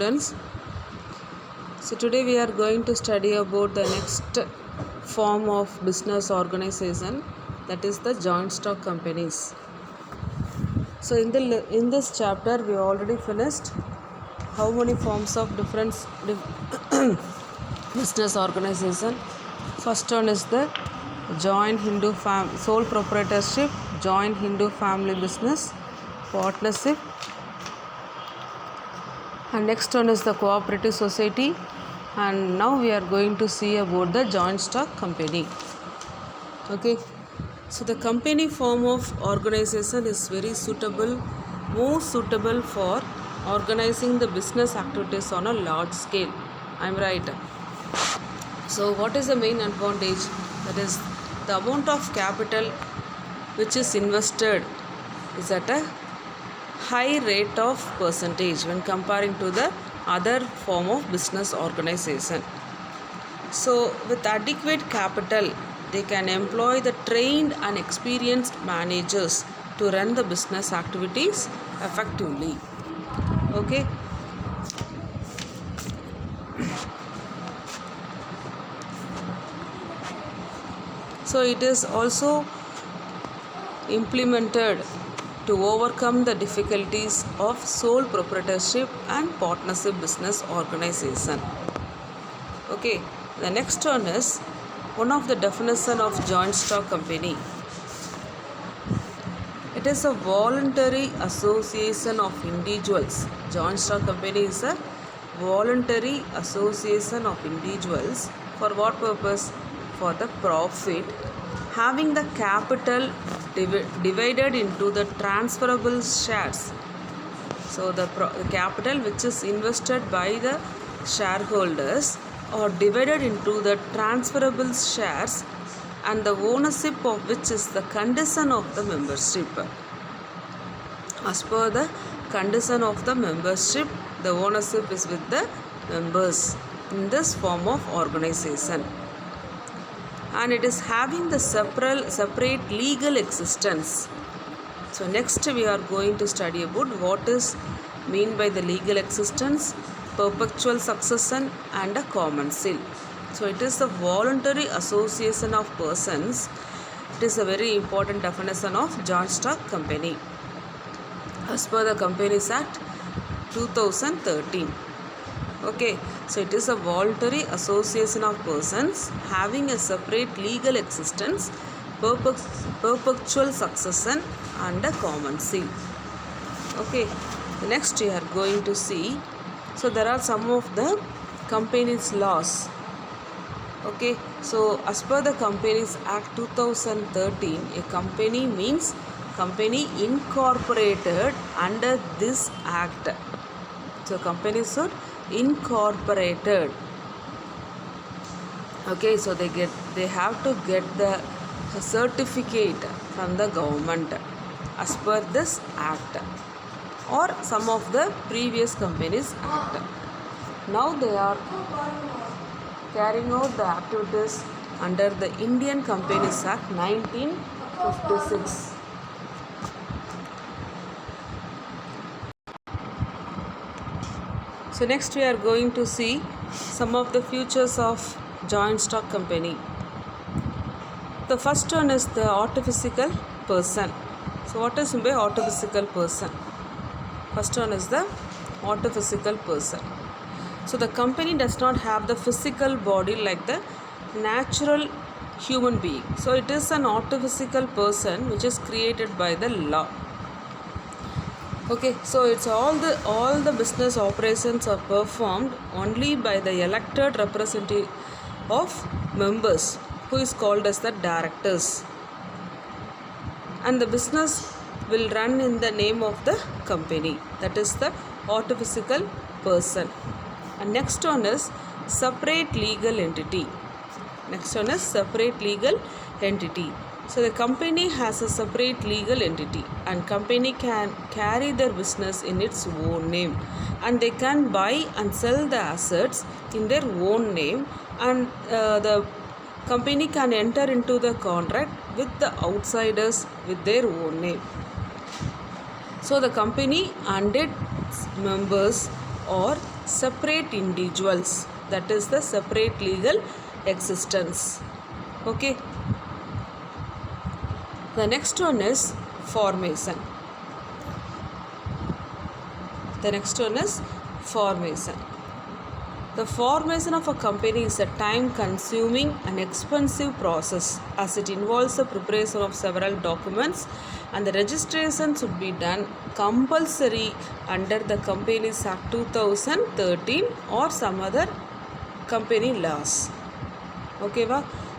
students. So today we are going to study about the next form of business organization, that is the joint stock companies. So in this chapter we already finished how many forms of different business organization. First one is the joint Hindu sole proprietorship, joint Hindu family business, partnership, and next one is the cooperative society, and now we are going to see about the joint stock company. Okay, so the company form of organization is very suitable, more suitable for organizing the business activities on a large scale. I'm right. So what is the main advantage? That is the amount of capital which is invested is at a high rate of percentage when comparing to the other form of business organization. So with adequate capital, they can employ the trained and experienced managers to run the business activities effectively. Okay. So it is also implemented to overcome the difficulties of sole proprietorship and partnership business organization. Okay, the next one is one of the definition of joint stock company. It is a voluntary association of individuals. Joint stock company is a voluntary association of individuals. For what purpose? For the profit, having the capital divided into the transferable shares. So the capital which is invested by the shareholders are divided into the transferable shares, and the ownership of which is the condition of the membership. As per the condition of the membership, the ownership is with the members in this form of organization, and it is having the separate legal existence. So next we are going to study about what is mean by the legal existence, perpetual succession, and a common seal. So it is a voluntary association of persons. It is a very important definition of joint stock company as per the Companies Act 2013. Okay, so it is a voluntary association of persons having a separate legal existence, perpetual succession, and a common seal. Okay, next we are going to see, so there are some of the companies laws. Okay, so as per the Companies Act 2013, a company means company incorporated under this act. So companies should incorporated. Okay, so they have to get the certificate from the government as per this act or some of the previous Companies Act. Now they are carrying out the activities under the Indian Companies Act 1956. So next we are going to see some of the features of joint stock company. The first one is the artificial person. So what is meant by artificial person? First one is the artificial person. So the company does not have the physical body like the natural human being. So it is an artificial person which is created by the law. Okay, so it's all the business operations are performed only by the elected representative of members, who is called as the directors, and the business will run in the name of the company, that is the artificial person. And next one is separate legal entity. So the company has a separate legal entity, and company can carry their business in its own name, and they can buy and sell the assets in their own name, and the company can enter into the contract with the outsiders with their own name. So the company and its members are separate individuals, that is the separate legal existence. Okay. The next one is formation. The next one is formation. The formation of a company is a time-consuming and expensive process as it involves the preparation of several documents, and the registration should be done compulsory under the Companies Act 2013 or some other company laws. Okay,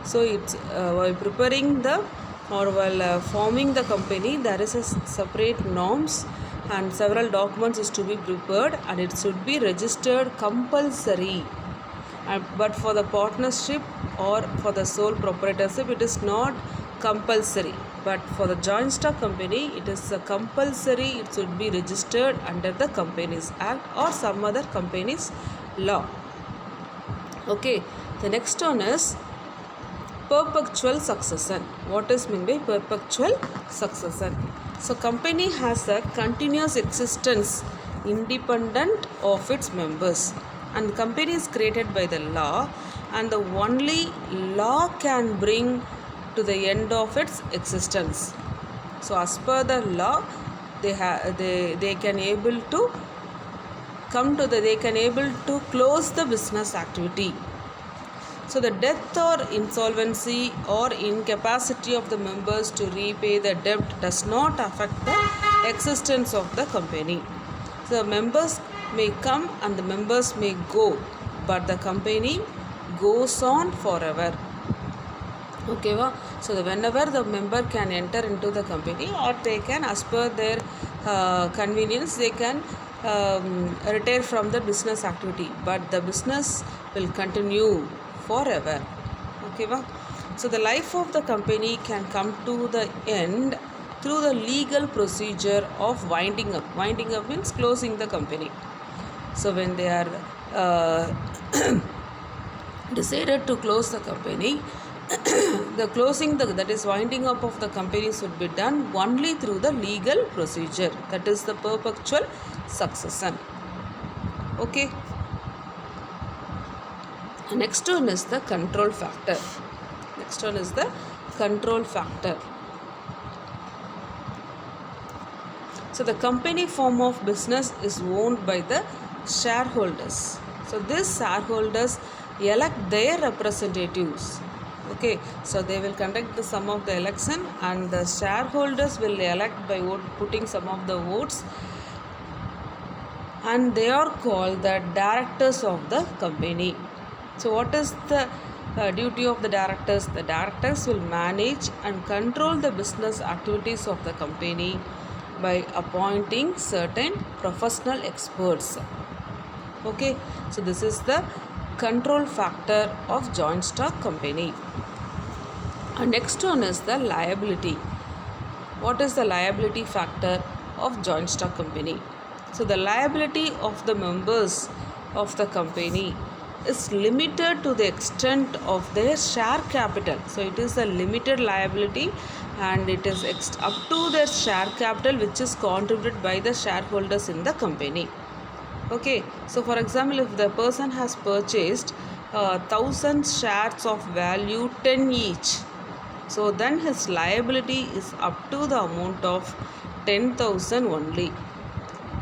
so it's while preparing the or while forming the company, there is a separate norms and several documents is to be prepared, and it should be registered compulsory. But for the partnership or for the sole proprietorship, it is not compulsory. But for the joint stock company, it is a compulsory. It should be registered under the Companies Act or some other company's law. Okay, the next one is perpetual succession. What is meant by perpetual succession? So company has a continuous existence independent of its members, and company is created by the law, and the only law can bring to the end of its existence. So as per the law, they can able to close the business activity. So the death or insolvency or incapacity of the members to repay the debt does not affect the existence of the company. So the members may come and the members may go, but the company goes on forever. Okay, so whenever the member can enter into the company, or they can, as per their convenience, they can retire from the business activity, but the business will continue forever. Okay, so the life of the company can come to the end through the legal procedure of winding up. Winding up means closing the company. So when they are decided to close the company, the closing, that is winding up of the company, should be done only through the legal procedure, that is the perpetual succession. Okay. Next one is the control factor. Next one is the control factor. So the company form of business is owned by the shareholders. So these shareholders elect their representatives. Okay, so they will conduct some of the election, and the shareholders will elect by putting some of the votes, and they are called the directors of the company. So what is the duty of the directors? The directors will manage and control the business activities of the company by appointing certain professional experts. Okay, so this is the control factor of joint stock company. And next one is the liability. What is the liability factor of joint stock company? So the liability of the members of the company is limited to the extent of their share capital. So it is a limited liability, and it is up to their share capital, which is contributed by the shareholders in the company. Okay, so for example, if the person has purchased 1,000 shares of value 10 each, so then his liability is up to the amount of 10,000 only.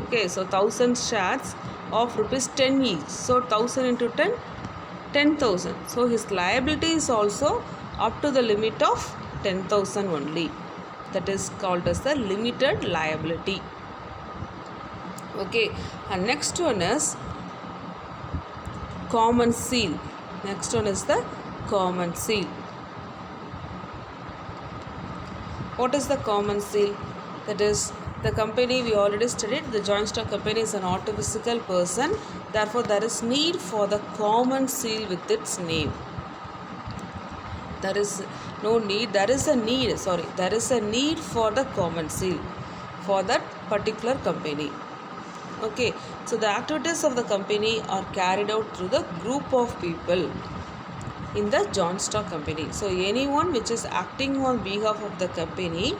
Okay, so 1,000 shares of rupees 10 each, so 1,000 into 10, 10,000. So his liability is also up to the limit of 10,000 only. That is called as the limited liability. Okay, and next one is common seal. Next one is the common seal. What is the common seal? That is, the company we already studied, the joint stock company is an auto-physical person. Therefore, there is need for the common seal with its name. There is no need, there is a need for the common seal for that particular company. Okay, so the activities of the company are carried out through the group of people in the joint stock company. So anyone which is acting on behalf of the company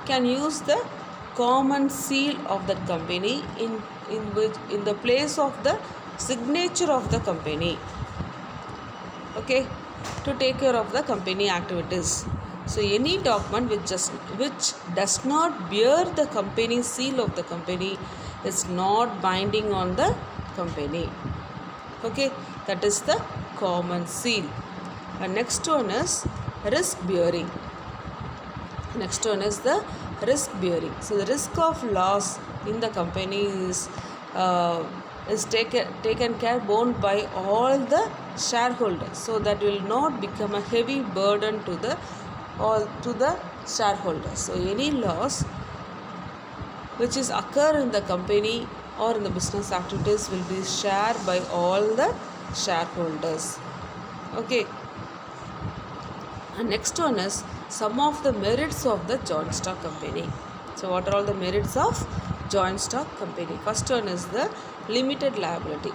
can use the common seal of the company in the place of the signature of the company, okay, to take care of the company activities. So any document which does not bear the company seal of the company is not binding on the company, okay. That is the common seal. And next one is risk bearing. Next one is the risk bearing. So the risk of loss in the company is taken care borne by all the shareholders. So that will not become a heavy burden to the shareholders. So any loss which is occur in the company or in the business activities will be shared by all the shareholders, okay. And next one is some of the merits of the joint stock company. So what are all the merits of joint stock company? First one is the limited liability.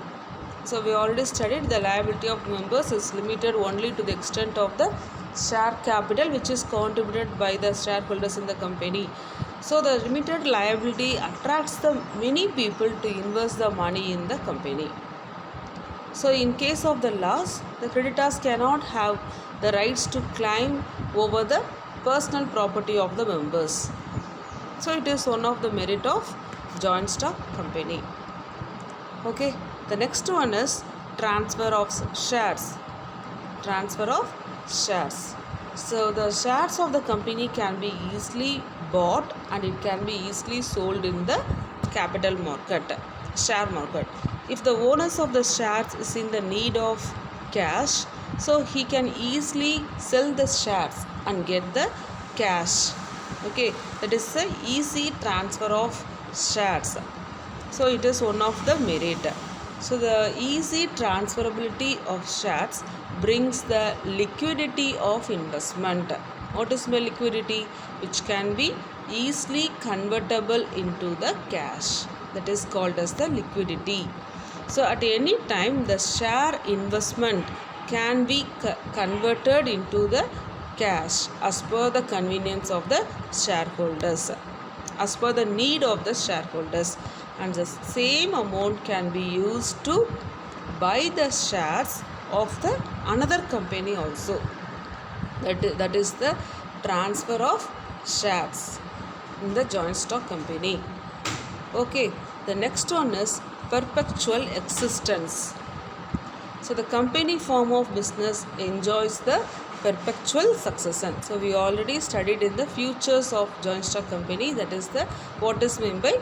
So we already studied the liability of members is limited only to the extent of the share capital which is contributed by the shareholders in the company. So the limited liability attracts the many people to invest the money in the company. So in case of the loss, the creditors cannot have the rights to claim over the personal property of the members. So it is one of the merit of joint stock company, okay. The next one is transfer of shares. Transfer of shares. So the shares of the company can be easily bought and it can be easily sold in the capital market, share market. If the owners of the shares is in the need of cash, so he can easily sell the shares and get the cash, okay. That is the easy transfer of shares. So it is one of the merit. So the easy transferability of shares brings the liquidity of investment. What is my liquidity? Which can be easily convertible into the cash. That is called as the liquidity. So at any time the share investment can be converted into the cash as per the convenience of the shareholders, as per the need of the shareholders, and the same amount can be used to buy the shares of the another company also. That is the transfer of shares in the joint stock company, okay. The next one is perpetual existence. So the company form of business enjoys the perpetual succession. So we already studied in the futures of joint stock company, that is the what is meant by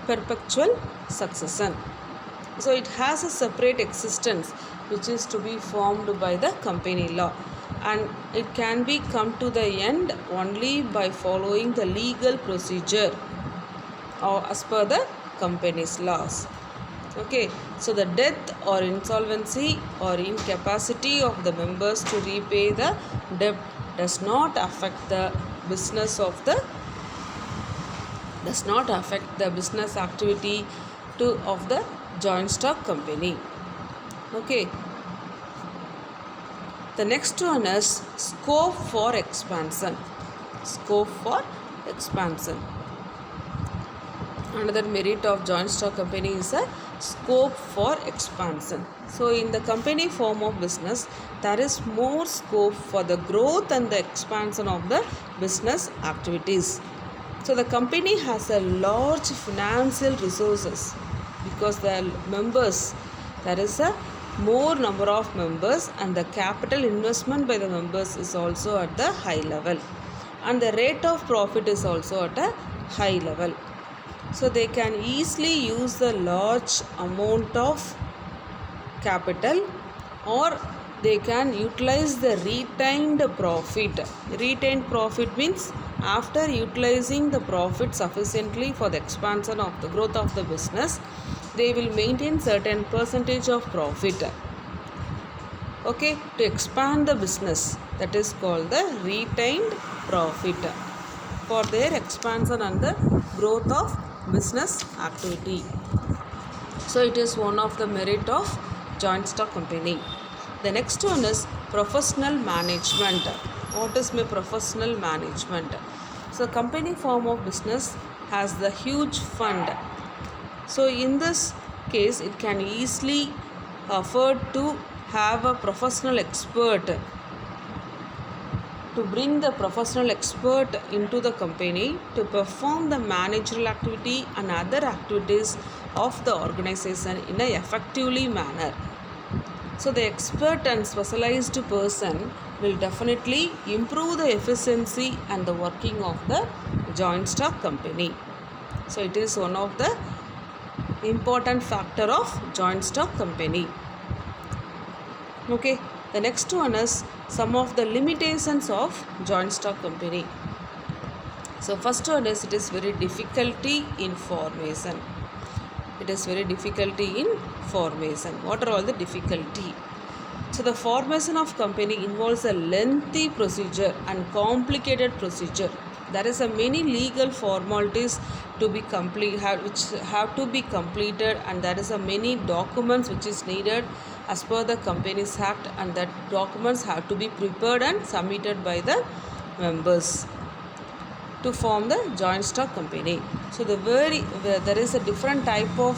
perpetual succession. So it has a separate existence which is to be formed by the company law, and it can be come to the end only by following the legal procedure or as per the company's laws, okay. So the death or insolvency or incapacity of the members to repay the debt does not affect the business activity of the joint stock company, okay. The next one is scope for expansion. Scope for expansion. Another merit of joint stock company is a scope for expansion. So in the company form of business, there is more scope for the growth and the expansion of the business activities. So the company has a large financial resources because the members, there is a more number of members, and the capital investment by the members is also at the high level, and the rate of profit is also at a high level. So they can easily use the large amount of capital, or they can utilize the retained profit. Retained profit means after utilizing the profit sufficiently for the expansion of the growth of the business, they will maintain certain percentage of profit, okay, to expand the business. That is called the retained profit for their expansion and the growth of business activity. So it is one of the merit of joint stock company. The next one is professional management. What is my professional management? So company form of business has the huge fund. So in this case it can easily afford to have a professional expert, to bring the professional expert into the company to perform the managerial activity and other activities of the organization in a effectively manner. So the expert and specialized person will definitely improve the efficiency and the working of the joint stock company. So it is one of the important factor of joint stock company. Okay, the next one is some of the limitations of joint stock company. So first one is it is very difficulty in formation. It is very difficulty in formation. What are all the difficulty? So the formation of company involves a lengthy procedure and complicated procedure. There is a many legal formalities to be which have to be completed, and there is a many documents which is needed as per the Companies Act, and that documents have to be prepared and submitted by the members to form the joint stock company. So there is a different type of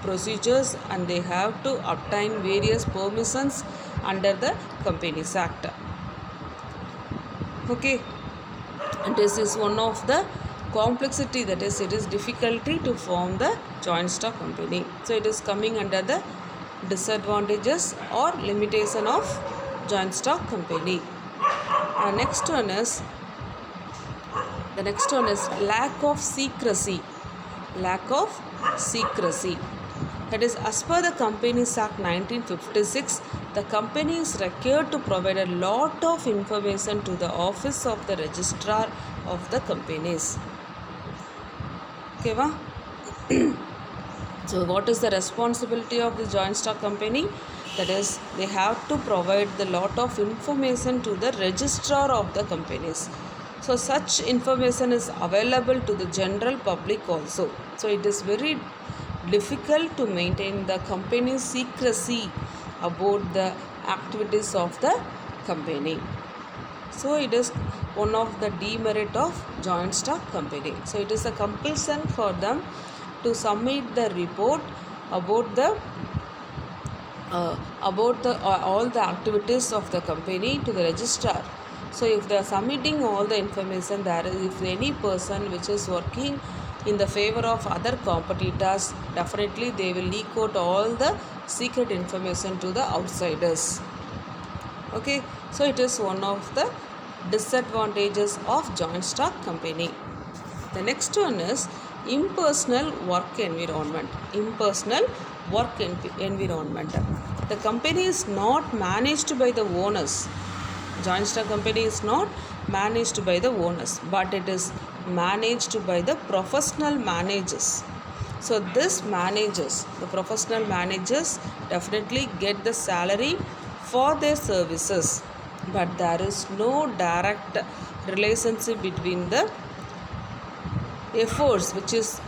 procedures, and they have to obtain various permissions under the Companies Act. Okay, and this is one of the complexity, that is it is difficulty to form the joint stock company. So it is coming under the disadvantages or limitation of joint stock company. The next one is lack of secrecy. Lack of secrecy. That is, as per the Companies Act 1956, the company is required to provide a lot of information to the office of the registrar of the companies. Okay, va? So what is the responsibility of the joint stock company? That is, they have to provide the lot of information to the registrar of the companies. So such information is available to the general public also. So it is very difficult to maintain the company's secrecy about the activities of the company. So it is one of the demerit of joint stock company. So it is a compulsion for them to submit the report about all the activities of the company to the registrar. So if they are submitting all the information, if any person which is working in the favor of other competitors, definitely they will leak out all the secret information to the outsiders. Okay, so it is one of the disadvantages of joint stock company. The next one is impersonal work environment. Impersonal work environment. The company is not managed by the owners. Joint stock company is not managed by the owners, but it is managed by the professional managers. So this managers, the professional managers, definitely get the salary for their services, but there is no direct relationship between the efforts which is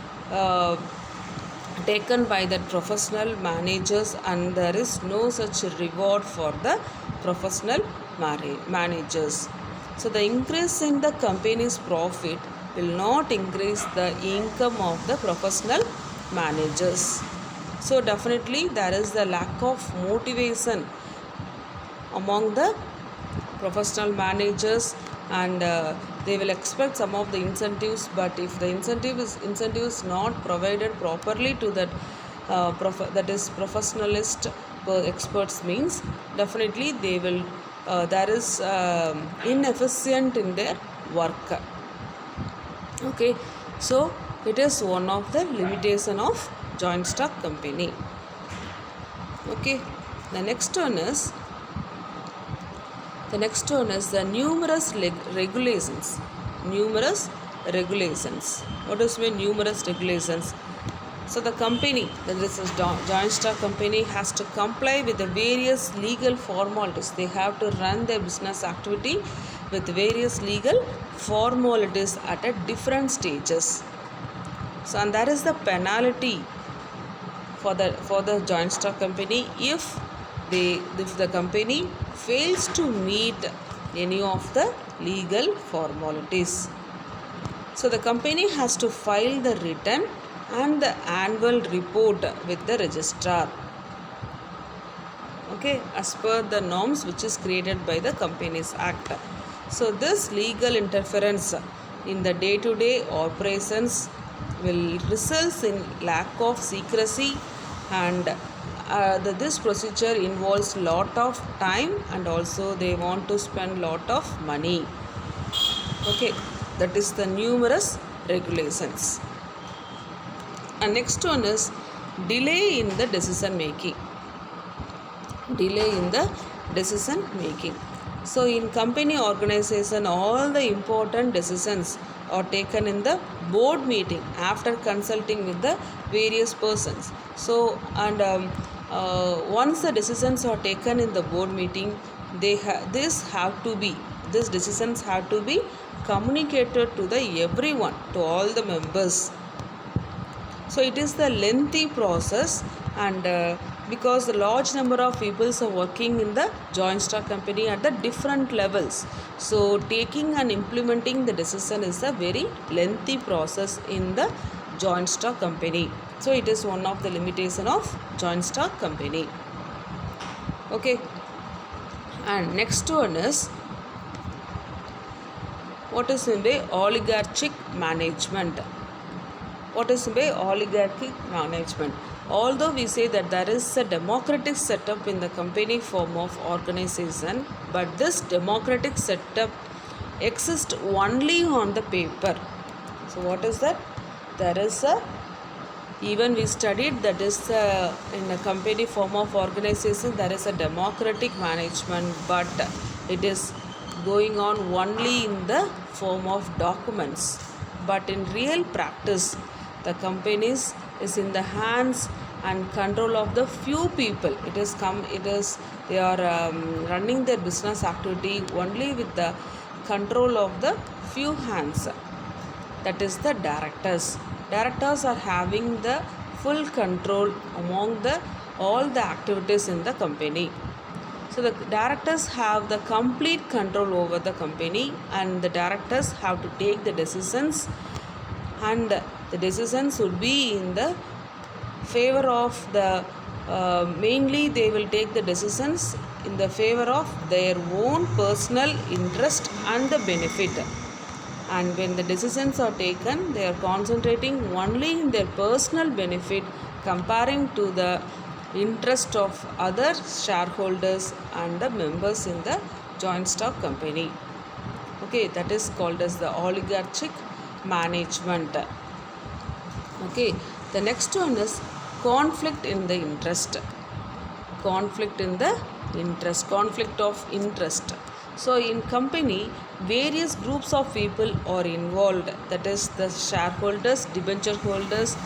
taken by the professional managers, and there is no such reward for the professional managers. So the increase in the company's profit will not increase the income of the professional managers. So definitely there is the lack of motivation among the professional managers, and they will expect some of the incentives, but if the incentive is not provided properly to that that is professionalist experts, means definitely they will there is inefficient in their work. Okay, so it is one of the limitation of joint stock company. Okay, the next one is the numerous regulations. Numerous regulations. What does mean numerous regulations? So the company, that is a joint stock company, has to comply with the various legal formalities. They have to run their business activity with various legal formalities at a different stages. So and that is the penalty for the joint stock company if the company fails to meet any of the legal formalities. So the company has to file the return and the annual report with the registrar. Okay, as per the norms which is created by the Companies Act. So this legal interference in the day-to-day operations will result in lack of secrecy, and this procedure involves lot of time, and also they want to spend lot of money. Okay, that is the numerous regulations. And next one is delay in the decision making. Delay in the decision making. So in company organization, all the important decisions are taken in the board meeting after consulting with the various persons. So and once the decisions are taken in the board meeting, these decisions have to be communicated to the everyone, to all the members. So it is the lengthy process, and because a large number of people are working in the joint stock company at the different levels, so taking and implementing the decision is a very lengthy process in the joint stock company. So it is one of the limitation of joint stock company. Okay, and next one is what is in the oligarchic management. What is by oligarchic management? Although we say that there is a democratic setup in the company form of organization, but this democratic setup exists only on the paper. So what is that? There is a, even we studied that is in a company form of organization there is a democratic management, but it is going on only in the form of documents. But in real practice, the companies is in the hands and control of the few people. They are running their business activity only with the control of the few hands. That is the directors. Directors are having the full control among all the activities in the company. So the directors have the complete control over the company, and the directors have to take the decisions, and the decisions would be in the favor of the mainly they will take the decisions in the favor of their own personal interest and the benefit. And when the decisions are taken, they are concentrating only in their personal benefit comparing to the interest of other shareholders and the members in the joint stock company. Okay, that is called as the oligarchic management. Okay, the next one is conflict in the interest. Conflict of interest. So in company, various groups of people are involved, that is the shareholders, debenture holders,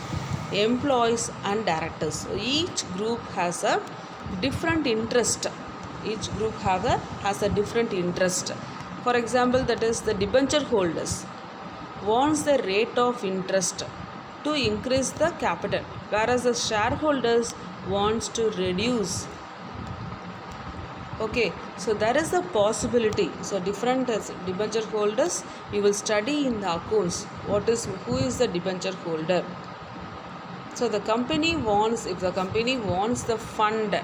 employees and directors. So each group has a different interest. Has a different interest. For example, that is the debenture holders wants the rate of interest to increase the capital, whereas the shareholders wants to reduce. Okay, so there is a possibility. So different as debenture holders, you will study in the accounts who is the debenture holder. So the company wants, if the company wants the fund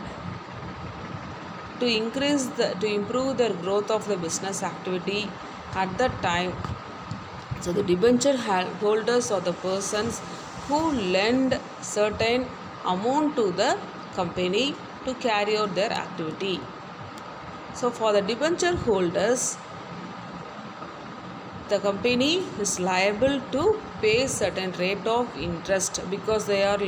to improve the growth of the business activity at that time, so the debenture holders are the persons who lend certain amount to the company to carry out their activity. So for the debenture holders, the company is liable to pay certain rate of interest because they are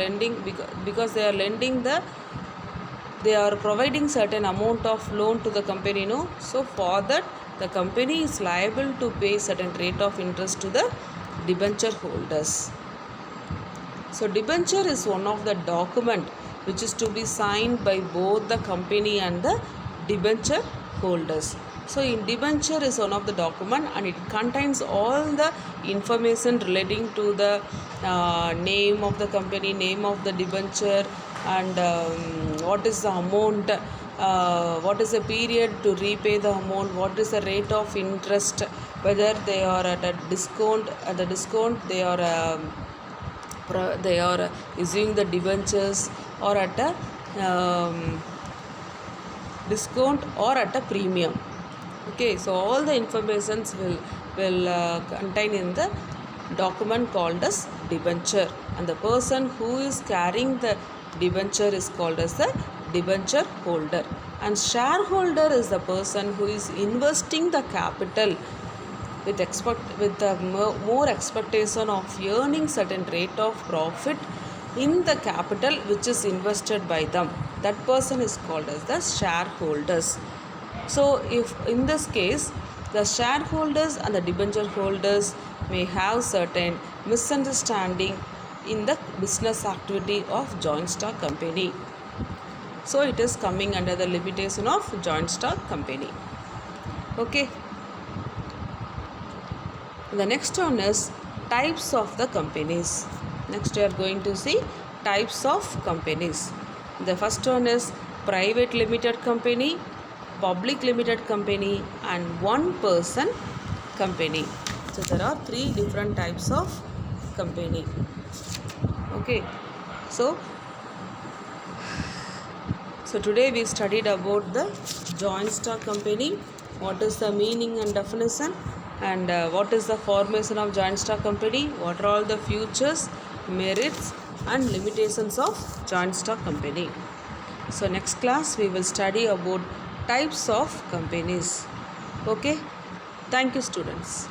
providing certain amount of loan to the company, no? So for that, the company is liable to pay certain rate of interest to the debenture holders. So debenture is one of the document which is to be signed by both the company and the debenture holders. So in debenture is one of the document, and it contains all the information relating to the name of the company, name of the debenture, and what is the amount, what is the period to repay the amount, what is the rate of interest, whether they are at a discount, they are they are issuing the debentures or at a discount or at a premium. Okay, so all the informations will contain in the document called as debenture, and the person who is carrying the debenture is called as the debenture holder, and shareholder is the person who is investing the capital with the more expectation of earning certain rate of profit in the capital which is invested by them. That person is called as the shareholders. So if in this case the shareholders and the debenture holders may have certain misunderstanding in the business activity of joint stock company, so it is coming under the limitation of joint stock company. Okay, the next one is types of the companies. Next we are going to see types of companies. The first one is private limited company, public limited company, and one person company. So there are three different types of company. Okay, so today we studied about the joint stock company, what is the meaning and definition, and what is the formation of joint stock company, what are all the features, merits and limitations of joint stock company. So next class we will study about types of companies. Okay, thank you students.